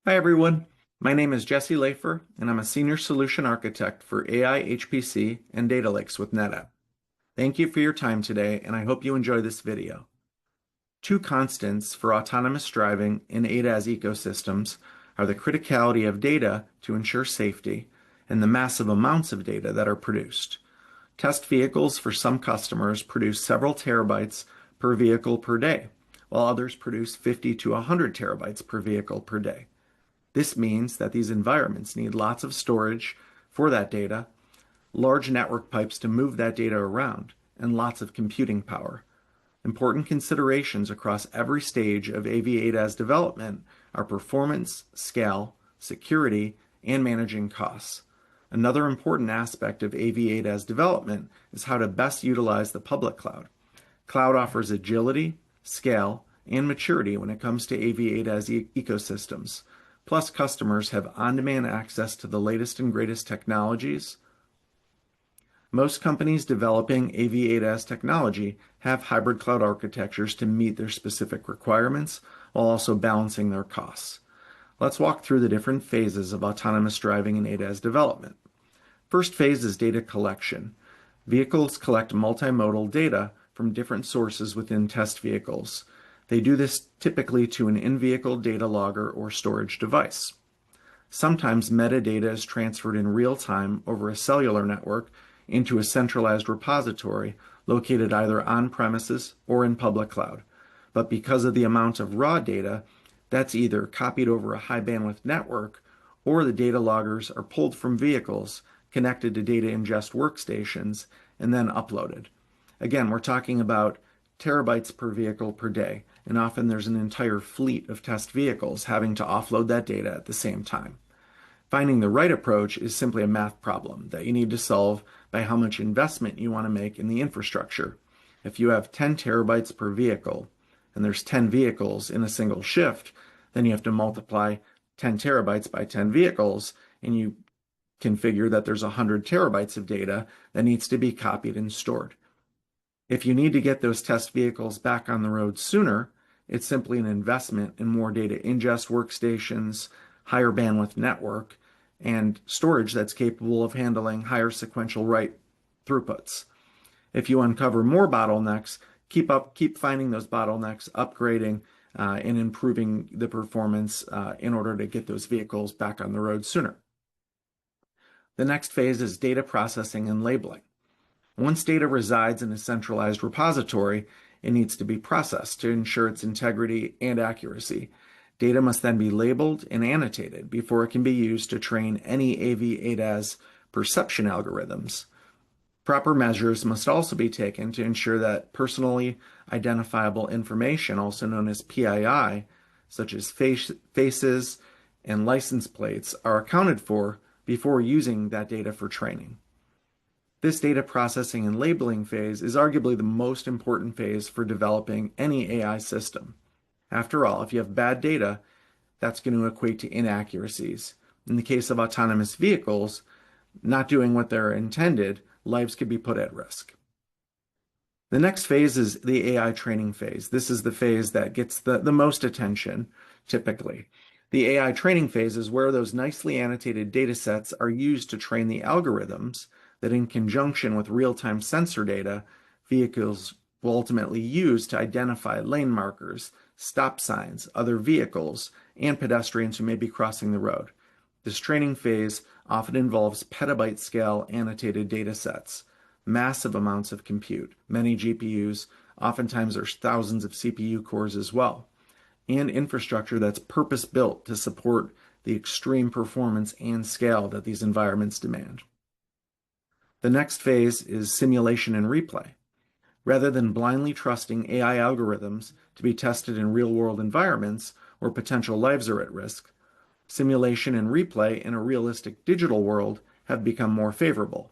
Hi everyone, my name is Jesse Lafer, and I'm a Senior Solution Architect for AI, HPC, and Data Lakes with NetApp. Thank you for your time today, and I hope you enjoy this video. Two constants for autonomous driving in ADAS ecosystems are the criticality of data to ensure safety and the massive amounts of data that are produced. Test vehicles for some customers produce several terabytes per vehicle per day, while others produce 50 to 100 terabytes per vehicle per day. This means that these environments need lots of storage for that data, large network pipes to move that data around, and lots of computing power. Important considerations across every stage of AV-ADAS development are performance, scale, security, and managing costs. Another important aspect of AV-ADAS development is how to best utilize the public cloud. Cloud offers agility, scale, and maturity when it comes to AV-ADAS ecosystems. Plus, customers have on-demand access to the latest and greatest technologies. Most companies developing AV-ADAS technology have hybrid cloud architectures to meet their specific requirements while also balancing their costs. Let's walk through the different phases of autonomous driving and ADAS development. First phase is data collection. Vehicles collect multimodal data from different sources within test vehicles. They do this typically to an in-vehicle data logger or storage device. Sometimes metadata is transferred in real time over a cellular network into a centralized repository located either on premises or in public cloud. But because of the amount of raw data, that's either copied over a high bandwidth network or the data loggers are pulled from vehicles connected to data ingest workstations and then uploaded. Again, we're talking about terabytes per vehicle per day, and often there's an entire fleet of test vehicles having to offload that data at the same time. Finding the right approach is simply a math problem that you need to solve by how much investment you want to make in the infrastructure. If you have 10 terabytes per vehicle, and there's 10 vehicles in a single shift, then you have to multiply 10 terabytes by 10 vehicles, and you can figure that there's 100 terabytes of data that needs to be copied and stored. If you need to get those test vehicles back on the road sooner, it's simply an investment in more data ingest workstations, higher bandwidth network, and storage that's capable of handling higher sequential write throughputs. If you uncover more bottlenecks, keep finding those bottlenecks, upgrading, and improving the performance in order to get those vehicles back on the road sooner. The next phase is data processing and labeling. Once data resides in a centralized repository, it needs to be processed to ensure its integrity and accuracy. Data must then be labeled and annotated before it can be used to train any AV-ADAS perception algorithms. Proper measures must also be taken to ensure that personally identifiable information, also known as PII, such as faces and license plates, are accounted for before using that data for training. This data processing and labeling phase is arguably the most important phase for developing any AI system. After all, if you have bad data, that's going to equate to inaccuracies. In the case of autonomous vehicles, not doing what they're intended, lives could be put at risk. The next phase is the AI training phase. This is the phase that gets the most attention, typically. The AI training phase is where those nicely annotated data sets are used to train the algorithms that, in conjunction with real-time sensor data, vehicles will ultimately use to identify lane markers, stop signs, other vehicles, and pedestrians who may be crossing the road. This training phase often involves petabyte-scale annotated data sets, massive amounts of compute, many GPUs, oftentimes there's thousands of CPU cores as well, and infrastructure that's purpose-built to support the extreme performance and scale that these environments demand. The next phase is simulation and replay. Rather than blindly trusting AI algorithms to be tested in real-world environments where potential lives are at risk, simulation and replay in a realistic digital world have become more favorable.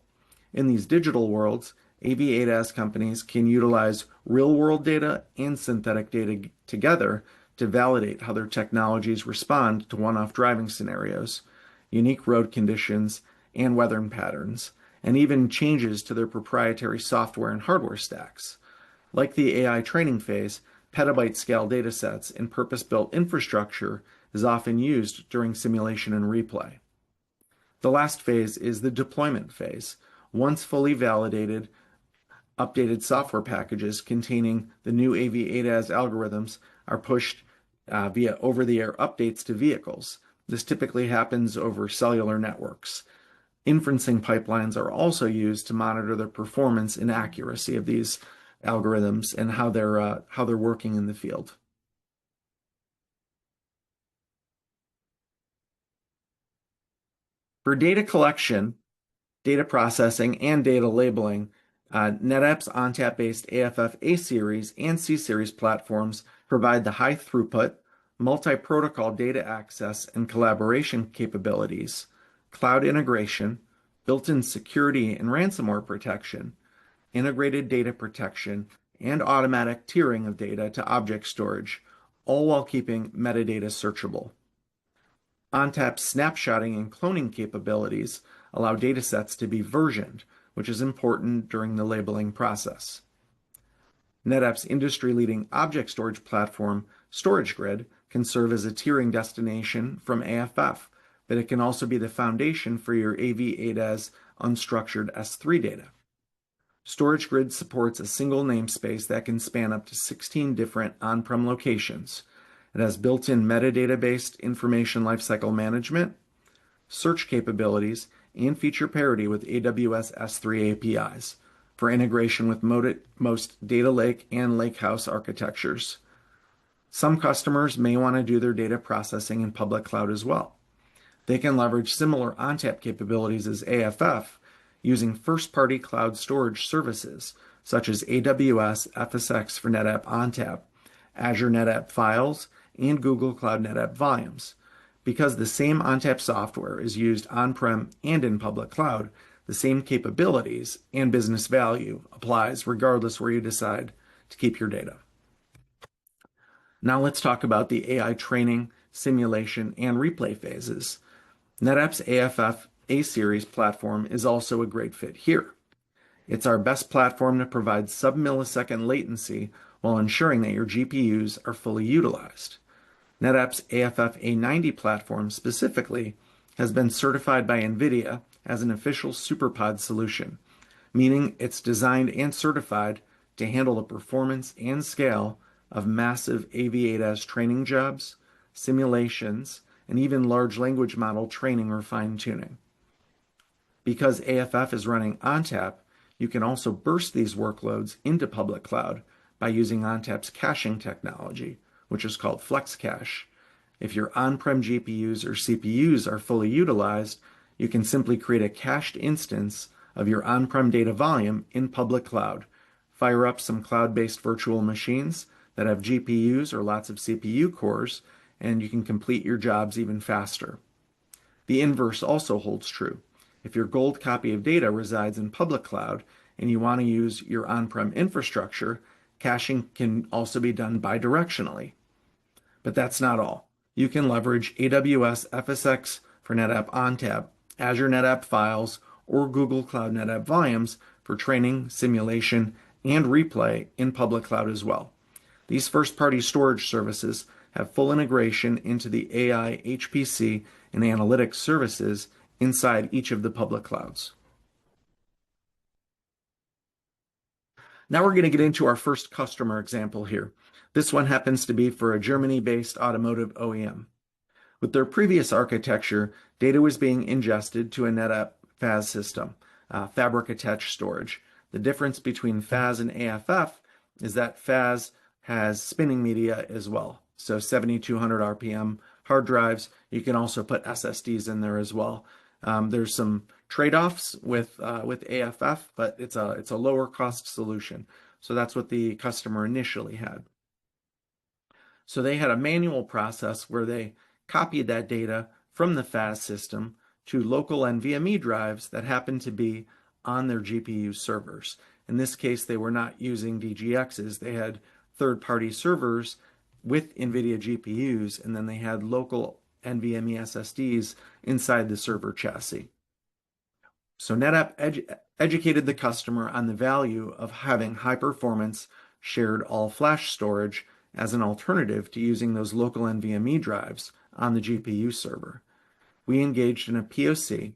In these digital worlds, AV-ADAS companies can utilize real-world data and synthetic data together to validate how their technologies respond to one-off driving scenarios, unique road conditions, and weather patterns, and even changes to their proprietary software and hardware stacks. Like the AI training phase, petabyte-scale datasets and purpose-built infrastructure is often used during simulation and replay. The last phase is the deployment phase. Once fully validated, updated software packages containing the new AV ADAS algorithms are pushed via over-the-air updates to vehicles. This typically happens over cellular networks. Inferencing pipelines are also used to monitor the performance and accuracy of these algorithms and how they're working in the field. For data collection, data processing, and data labeling, NetApp's ONTAP-based AFF A-Series and C-Series platforms provide the high throughput, multi-protocol data access and collaboration capabilities, cloud integration, built-in security and ransomware protection, integrated data protection, and automatic tiering of data to object storage, all while keeping metadata searchable. ONTAP's snapshotting and cloning capabilities allow datasets to be versioned, which is important during the labeling process. NetApp's industry-leading object storage platform, StorageGrid, can serve as a tiering destination from AFF, but it can also be the foundation for your AV ADAS unstructured S3 data. StorageGrid supports a single namespace that can span up to 16 different on-prem locations. It has built-in metadata-based information lifecycle management, search capabilities, and feature parity with AWS S3 APIs for integration with most data lake and lakehouse architectures. Some customers may want to do their data processing in public cloud as well. They can leverage similar ONTAP capabilities as AFF using first-party cloud storage services such as AWS FSx for NetApp ONTAP, Azure NetApp Files, and Google Cloud NetApp Volumes. Because the same ONTAP software is used on-prem and in public cloud, the same capabilities and business value applies regardless where you decide to keep your data. Now let's talk about the AI training, simulation, and replay phases. NetApp's AFF A-Series platform is also a great fit here. It's our best platform to provide sub-millisecond latency while ensuring that your GPUs are fully utilized. NetApp's AFF A90 platform specifically has been certified by NVIDIA as an official SuperPod solution, meaning it's designed and certified to handle the performance and scale of massive AV ADAS training jobs, simulations, and even large language model training or fine-tuning. Because AFF is running ONTAP, you can also burst these workloads into public cloud by using ONTAP's caching technology, which is called FlexCache. If your on-prem GPUs or CPUs are fully utilized, you can simply create a cached instance of your on-prem data volume in public cloud, fire up some cloud-based virtual machines that have GPUs or lots of CPU cores, and you can complete your jobs even faster. The inverse also holds true. If your gold copy of data resides in public cloud and you want to use your on-prem infrastructure, caching can also be done bidirectionally. But that's not all. You can leverage AWS FSx for NetApp ONTAP, Azure NetApp Files, or Google Cloud NetApp Volumes for training, simulation, and replay in public cloud as well. These first-party storage services have full integration into the AI, HPC, and analytics services inside each of the public clouds. Now we're going to get into our first customer example here. This one happens to be for a Germany-based automotive OEM. With their previous architecture, data was being ingested to a NetApp FAS system, fabric-attached storage. The difference between FAS and AFF is that FAS has spinning media as well. So 7,200 RPM hard drives. You can also put SSDs in there as well. There's some trade-offs with AFF, but it's a lower cost solution. So that's what the customer initially had. So they had a manual process where they copied that data from the FAS system to local NVMe drives that happened to be on their GPU servers. In this case, they were not using DGXs. They had third-party servers with NVIDIA GPUs, and then they had local NVMe SSDs inside the server chassis. So NetApp educated the customer on the value of having high-performance shared all-flash storage as an alternative to using those local NVMe drives on the GPU server. We engaged in a POC,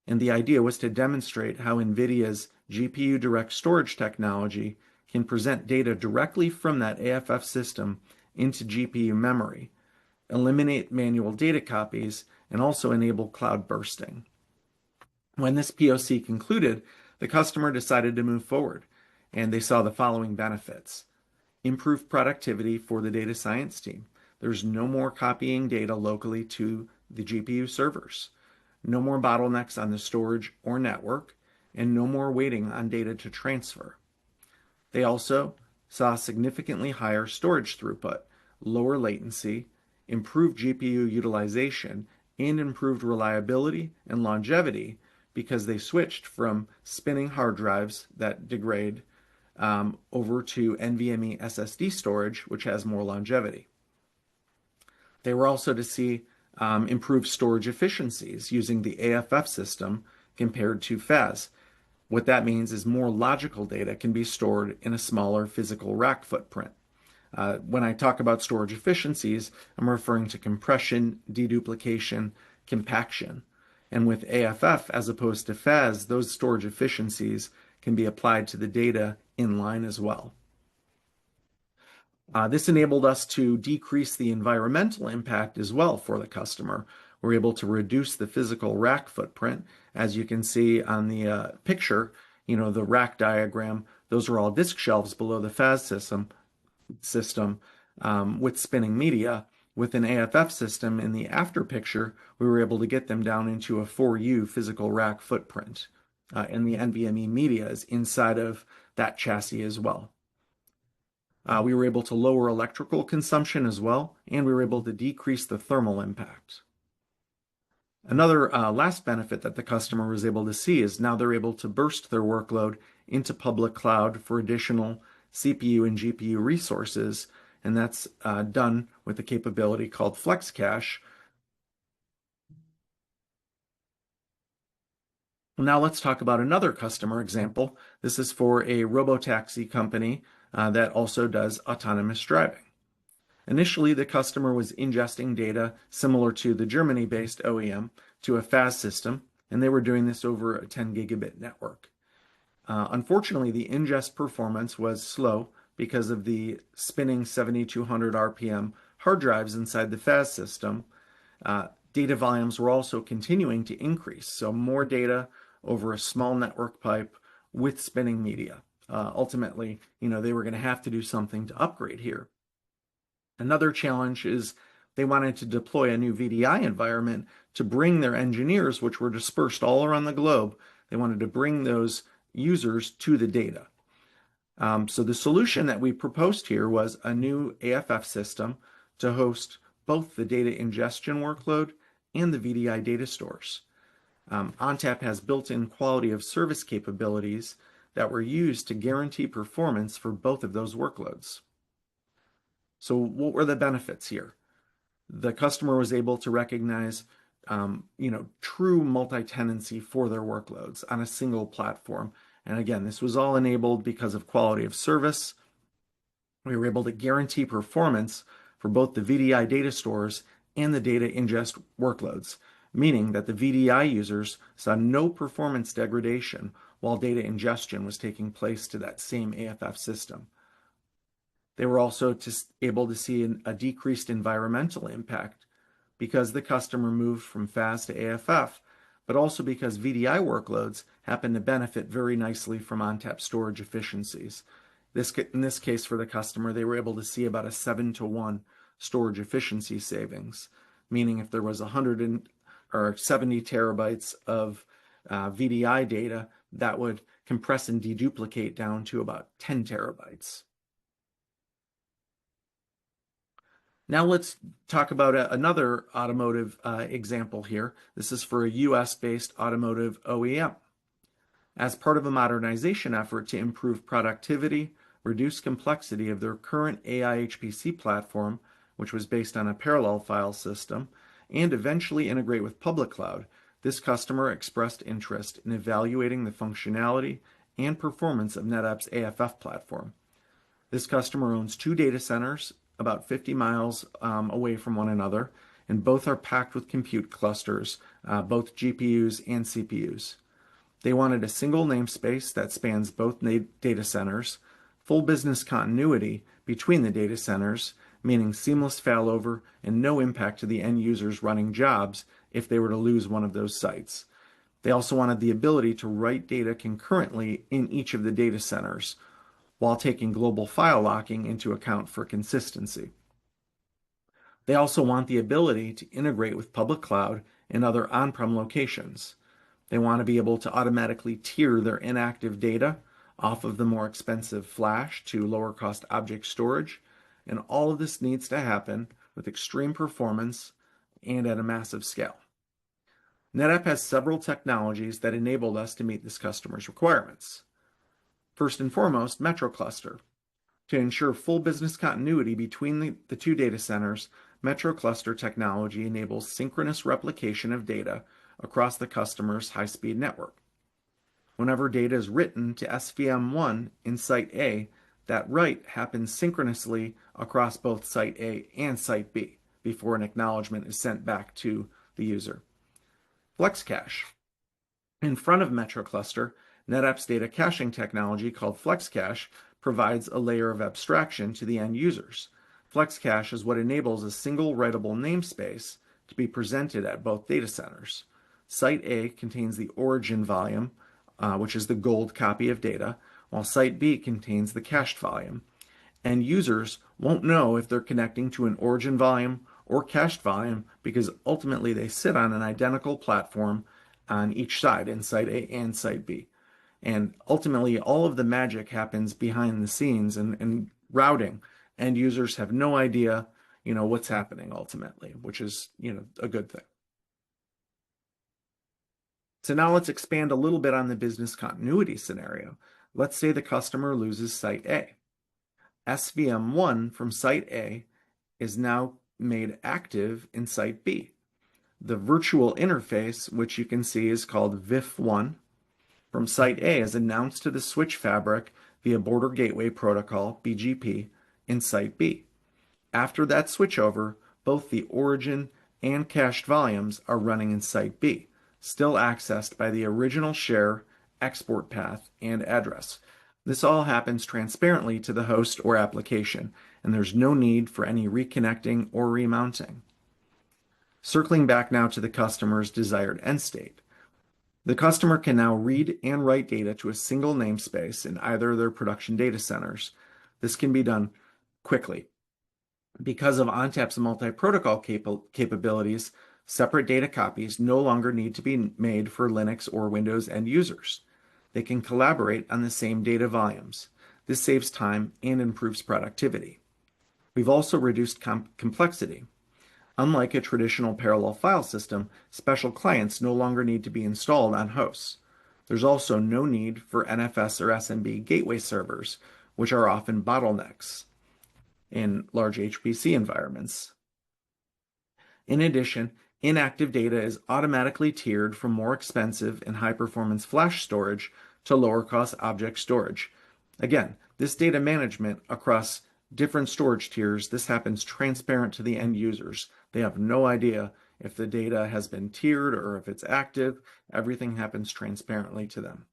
and the idea was to demonstrate how NVIDIA's GPU direct storage technology can present data directly from that AFF system into GPU memory, eliminate manual data copies, and also enable cloud bursting. When this POC concluded, the customer decided to move forward, and they saw the following benefits. Improved productivity for the data science team. There's no more copying data locally to the GPU servers, no more bottlenecks on the storage or network, and no more waiting on data to transfer. They also saw significantly higher storage throughput, lower latency, improved GPU utilization, and improved reliability and longevity because they switched from spinning hard drives that degrade over to NVMe SSD storage, which has more longevity. They were also to see improved storage efficiencies using the AFF system compared to FAS. What that means is more logical data can be stored in a smaller physical rack footprint. When I talk about storage efficiencies, I'm referring to compression, deduplication, compaction. And with AFF, as opposed to FAS, those storage efficiencies can be applied to the data inline as well. This enabled us to decrease the environmental impact as well for the customer. We're able to reduce the physical rack footprint. As you can see on the picture, the rack diagram, those are all disk shelves below the FAS system with spinning media. With an AFF system in the after picture, we were able to get them down into a 4U physical rack footprint. And the NVMe media is inside of that chassis as well. We were able to lower electrical consumption as well, and we were able to decrease the thermal impact. Another last benefit that the customer was able to see is now they're able to burst their workload into public cloud for additional CPU and GPU resources, and that's done with a capability called Flex Cache. Now let's talk about another customer example. This is for a robotaxi company that also does autonomous driving. Initially, the customer was ingesting data similar to the Germany-based OEM to a FAS system, and they were doing this over a 10 gigabit network. Unfortunately, the ingest performance was slow because of the spinning 7200 RPM hard drives inside the FAS system. Data volumes were also continuing to increase, so more data over a small network pipe with spinning media. Ultimately, they were going to have to do something to upgrade here. Another challenge is they wanted to deploy a new VDI environment to bring their engineers, which were dispersed all around the globe. They wanted to bring those users to the data. So the solution that we proposed here was a new AFF system to host both the data ingestion workload and the VDI data stores. ONTAP has built-in quality of service capabilities that were used to guarantee performance for both of those workloads. So what were the benefits here? The customer was able to recognize true multi-tenancy for their workloads on a single platform. And again, this was all enabled because of quality of service. We were able to guarantee performance for both the VDI data stores and the data ingest workloads, meaning that the VDI users saw no performance degradation while data ingestion was taking place to that same AFF system. They were also able to see a decreased environmental impact because the customer moved from FAS to AFF, but also because VDI workloads happen to benefit very nicely from ONTAP storage efficiencies. In this case for the customer, they were able to see about a 7-to-1 storage efficiency savings, meaning if there was 170 terabytes of VDI data, that would compress and deduplicate down to about 10 terabytes. Now let's talk about another automotive example here. This is for a US-based automotive OEM. As part of a modernization effort to improve productivity, reduce complexity of their current AI HPC platform, which was based on a parallel file system, and eventually integrate with public cloud, this customer expressed interest in evaluating the functionality and performance of NetApp's AFF platform. This customer owns 2 data centers about 50 miles away from one another, and both are packed with compute clusters, both GPUs and CPUs. They wanted a single namespace that spans both data centers, full business continuity between the data centers, meaning seamless failover and no impact to the end users running jobs if they were to lose one of those sites. They also wanted the ability to write data concurrently in each of the data centers, while taking global file locking into account for consistency. They also want the ability to integrate with public cloud and other on-prem locations. They want to be able to automatically tier their inactive data off of the more expensive flash to lower cost object storage, and all of this needs to happen with extreme performance and at a massive scale. NetApp has several technologies that enabled us to meet this customer's requirements. First and foremost, Metro Cluster. To ensure full business continuity between the two data centers, Metro Cluster technology enables synchronous replication of data across the customer's high-speed network. Whenever data is written to SVM1 in Site A, that write happens synchronously across both Site A and Site B before an acknowledgement is sent back to the user. FlexCache. In front of Metro Cluster, NetApp's data caching technology called FlexCache provides a layer of abstraction to the end users. FlexCache is what enables a single writable namespace to be presented at both data centers. Site A contains the origin volume, which is the gold copy of data, while Site B contains the cached volume. And users won't know if they're connecting to an origin volume or cached volume because ultimately they sit on an identical platform on each side, in Site A and Site B. And ultimately, all of the magic happens behind the scenes and routing. End users have no idea, what's happening ultimately, which is, a good thing. So now let's expand a little bit on the business continuity scenario. Let's say the customer loses Site A. SVM1 from Site A is now made active in Site B. The virtual interface, which you can see is called VIF1, from Site A is announced to the switch fabric via Border Gateway Protocol, BGP, in Site B. After that switchover, both the origin and cached volumes are running in Site B, still accessed by the original share, export path, and address. This all happens transparently to the host or application, and there's no need for any reconnecting or remounting. Circling back now to the customer's desired end state. The customer can now read and write data to a single namespace in either of their production data centers. This can be done quickly. Because of ONTAP's multi-protocol capabilities, separate data copies no longer need to be made for Linux or Windows end users. They can collaborate on the same data volumes. This saves time and improves productivity. We've also reduced complexity. Unlike a traditional parallel file system, special clients no longer need to be installed on hosts. There's also no need for NFS or SMB gateway servers, which are often bottlenecks in large HPC environments. In addition, inactive data is automatically tiered from more expensive and high-performance flash storage to lower-cost object storage. Again, this data management across different storage tiers, this happens transparent to the end users. They have no idea if the data has been tiered or if it's active. Everything happens transparently to them.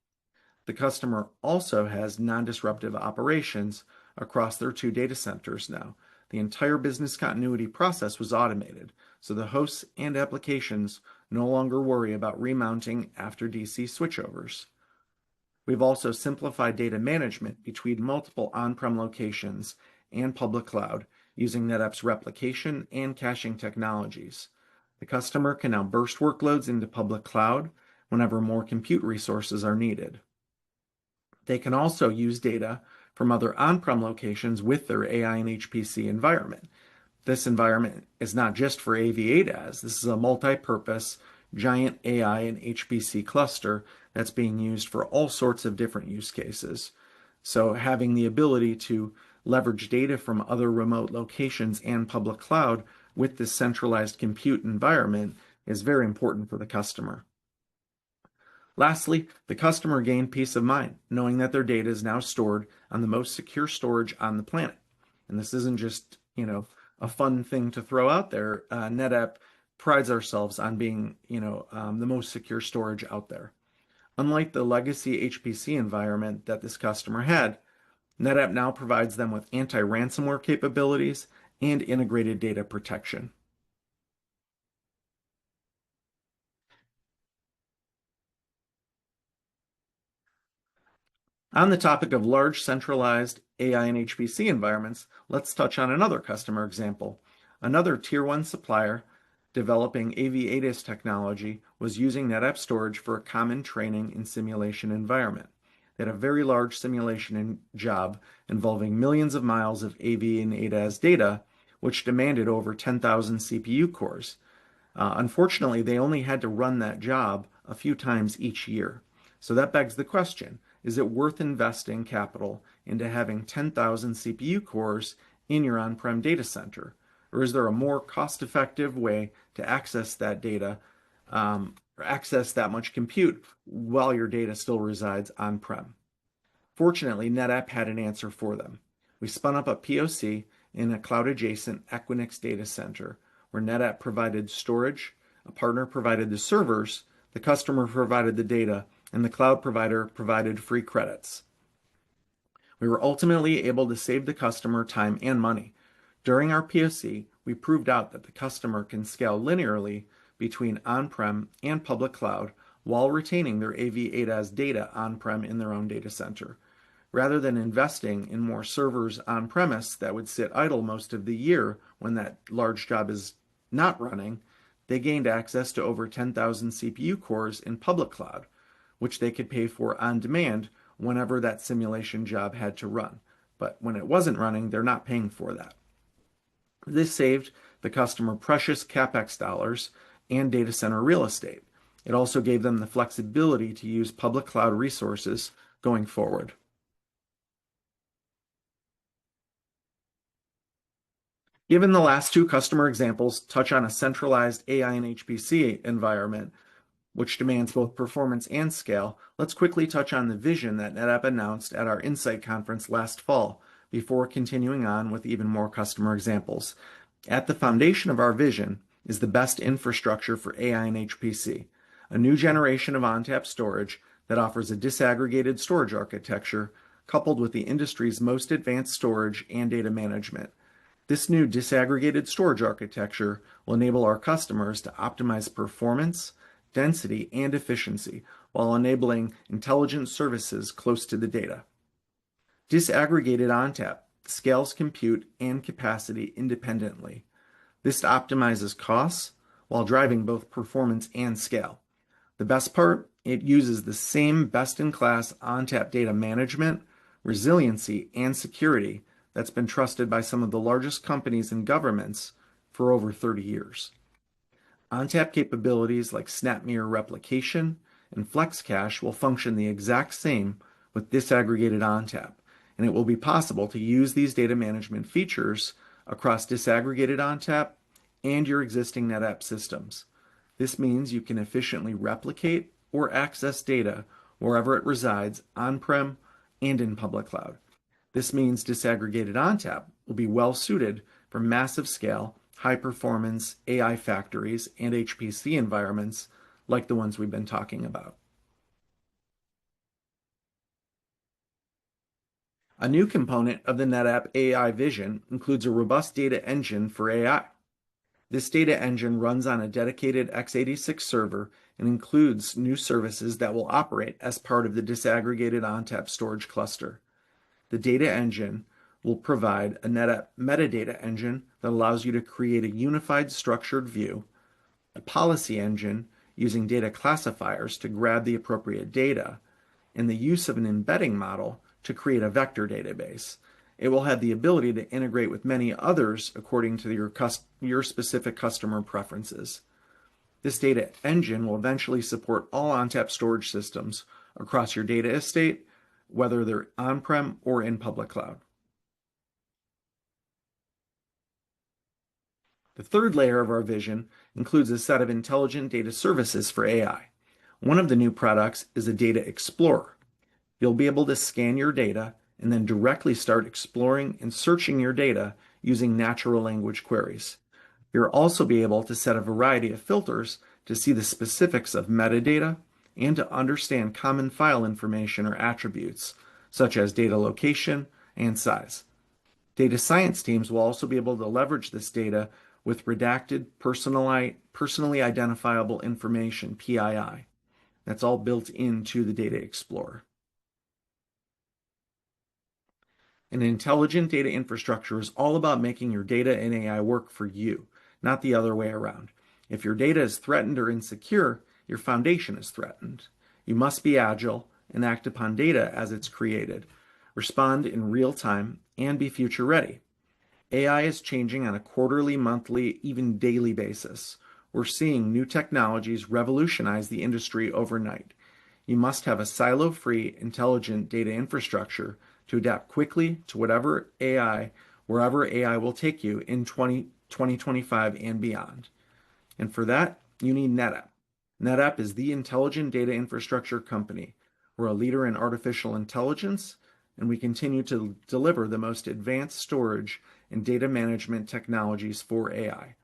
The customer also has non-disruptive operations across their two data centers now. The entire business continuity process was automated, so the hosts and applications no longer worry about remounting after DC switchovers. We've also simplified data management between multiple on-prem locations and public cloud using NetApp's replication and caching technologies. The customer can now burst workloads into public cloud whenever more compute resources are needed. They can also use data from other on-prem locations with their AI and HPC environment. This environment is not just for AV8as. This is a multi-purpose giant AI and HPC cluster that's being used for all sorts of different use cases. So having the ability to leverage data from other remote locations and public cloud with this centralized compute environment is very important for the customer. Lastly, the customer gained peace of mind, knowing that their data is now stored on the most secure storage on the planet. And this isn't just, a fun thing to throw out there. NetApp prides ourselves on being, the most secure storage out there. Unlike the legacy HPC environment that this customer had, NetApp now provides them with anti-ransomware capabilities and integrated data protection. On the topic of large centralized AI and HPC environments, let's touch on another customer example. Another Tier 1 supplier developing AV-ADAS technology was using NetApp storage for a common training and simulation environment. They had a very large simulation job involving millions of miles of AV and ADAS data, which demanded over 10,000 CPU cores. Unfortunately, they only had to run that job a few times each year. So that begs the question, is it worth investing capital into having 10,000 CPU cores in your on-prem data center? Or is there a more cost-effective way to access that data, or access that much compute while your data still resides on-prem? Fortunately, NetApp had an answer for them. We spun up a POC in a cloud-adjacent Equinix data center where NetApp provided storage, a partner provided the servers, the customer provided the data, and the cloud provider provided free credits. We were ultimately able to save the customer time and money. During our POC, we proved out that the customer can scale linearly between on-prem and public cloud while retaining their AV-ADAS data on-prem in their own data center. Rather than investing in more servers on-premise that would sit idle most of the year when that large job is not running, they gained access to over 10,000 CPU cores in public cloud, which they could pay for on demand whenever that simulation job had to run. But when it wasn't running, they're not paying for that. This saved the customer precious CapEx dollars and data center real estate. It also gave them the flexibility to use public cloud resources going forward. Given the last two customer examples touch on a centralized AI and HPC environment, which demands both performance and scale, let's quickly touch on the vision that NetApp announced at our Insight conference last fall, before continuing on with even more customer examples. At the foundation of our vision is the best infrastructure for AI and HPC, a new generation of ONTAP storage that offers a disaggregated storage architecture coupled with the industry's most advanced storage and data management. This new disaggregated storage architecture will enable our customers to optimize performance, density, and efficiency while enabling intelligent services close to the data. Disaggregated ONTAP scales compute and capacity independently. This optimizes costs while driving both performance and scale. The best part, it uses the same best-in-class ONTAP data management, resiliency, and security that's been trusted by some of the largest companies and governments for over 30 years. ONTAP capabilities like SnapMirror replication and FlexCache will function the exact same with disaggregated ONTAP, and it will be possible to use these data management features across disaggregated ONTAP and your existing NetApp systems. This means you can efficiently replicate or access data wherever it resides on-prem and in public cloud. This means disaggregated ONTAP will be well suited for massive scale, high performance AI factories and HPC environments like the ones we've been talking about. A new component of the NetApp AI vision includes a robust data engine for AI. This data engine runs on a dedicated x86 server and includes new services that will operate as part of the disaggregated ONTAP storage cluster. The data engine will provide a NetApp metadata engine that allows you to create a unified structured view, a policy engine using data classifiers to grab the appropriate data, and the use of an embedding model to create a vector database. It will have the ability to integrate with many others according to your specific customer preferences. This data engine will eventually support all ONTAP storage systems across your data estate, whether they're on-prem or in public cloud. The third layer of our vision includes a set of intelligent data services for AI. One of the new products is a Data Explorer. You'll be able to scan your data and then directly start exploring and searching your data using natural language queries. You'll also be able to set a variety of filters to see the specifics of metadata and to understand common file information or attributes, such as data location and size. Data science teams will also be able to leverage this data with redacted personally identifiable information, PII. That's all built into the Data Explorer. An intelligent data infrastructure is all about making your data and AI work for you, not the other way around. If your data is threatened or insecure, your foundation is threatened. You must be agile and act upon data as it's created, respond in real time, and be future ready. AI is changing on a quarterly, monthly, even daily basis. We're seeing new technologies revolutionize the industry overnight. You must have a silo-free, intelligent data infrastructure to adapt quickly to wherever AI will take you in 2025 and beyond. And for that, you need NetApp. NetApp is the intelligent data infrastructure company. We're a leader in artificial intelligence, and we continue to deliver the most advanced storage and data management technologies for AI.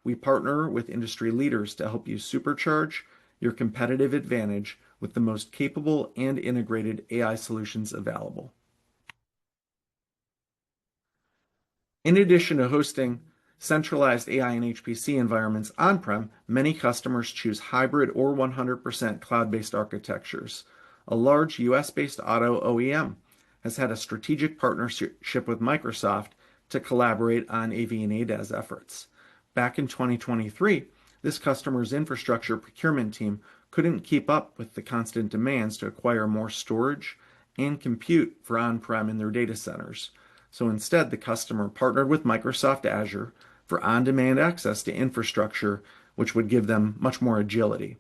We partner with industry leaders to help you supercharge your competitive advantage with the most capable and integrated AI solutions available. In addition to hosting centralized AI and HPC environments on-prem, many customers choose hybrid or 100% cloud-based architectures. A large US-based auto OEM has had a strategic partnership with Microsoft to collaborate on AV and ADAS efforts. Back in 2023, this customer's infrastructure procurement team couldn't keep up with the constant demands to acquire more storage and compute for on-prem in their data centers. So instead, the customer partnered with Microsoft Azure for on-demand access to infrastructure, which would give them much more agility.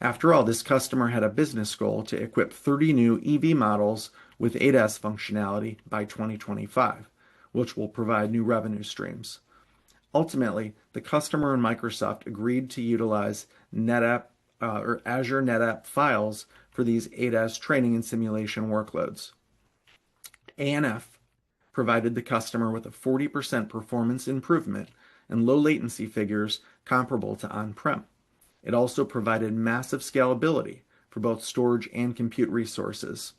After all, this customer had a business goal to equip 30 new EV models with ADAS functionality by 2025, which will provide new revenue streams. Ultimately, the customer and Microsoft agreed to utilize NetApp or Azure NetApp files for these ADAS training and simulation workloads. ANF provided the customer with a 40% performance improvement and low latency figures comparable to on-prem. It also provided massive scalability for both storage and compute resources.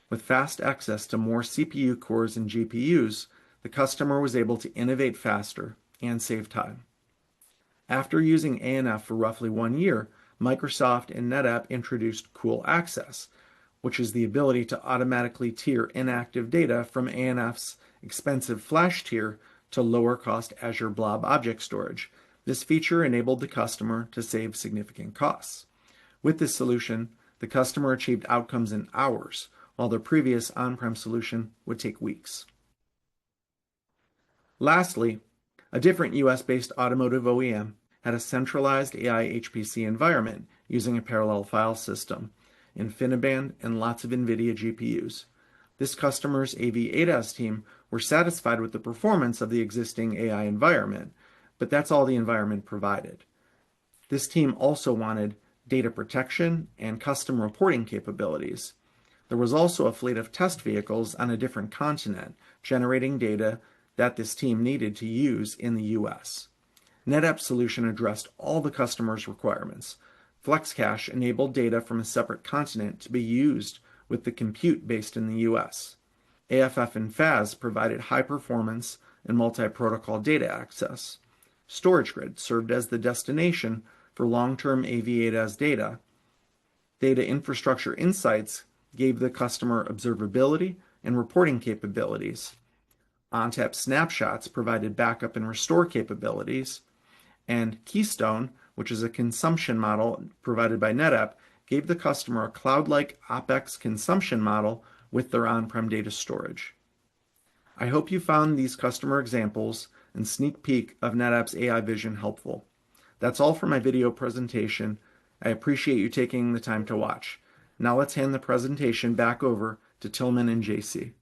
With fast access to more CPU cores and GPUs, the customer was able to innovate faster and save time. After using ANF for roughly 1 year, Microsoft and NetApp introduced Cool Access, which is the ability to automatically tier inactive data from ANF's expensive flash tier to lower-cost Azure Blob object storage. This feature enabled the customer to save significant costs. With this solution, the customer achieved outcomes in hours, while their previous on-prem solution would take weeks. Lastly, a different US-based automotive OEM had a centralized AI HPC environment using a parallel file system, InfiniBand, and lots of NVIDIA GPUs. This customer's AV ADAS team were satisfied with the performance of the existing AI environment, but that's all the environment provided. This team also wanted data protection and custom reporting capabilities. There was also a fleet of test vehicles on a different continent, generating data that this team needed to use in the US. NetApp's solution addressed all the customer's requirements. FlexCache enabled data from a separate continent to be used with the compute based in the US. AFF and FAS provided high performance and multi-protocol data access. StorageGrid served as the destination for long-term AV ADAS data. Data Infrastructure Insights gave the customer observability and reporting capabilities. ONTAP Snapshots provided backup and restore capabilities. And Keystone, which is a consumption model provided by NetApp, gave the customer a cloud-like OpEx consumption model with their on-prem data storage. I hope you found these customer examples and sneak peek of NetApp's AI vision helpful. That's all for my video presentation. I appreciate you taking the time to watch. Now let's hand the presentation back over to Tillman and JC.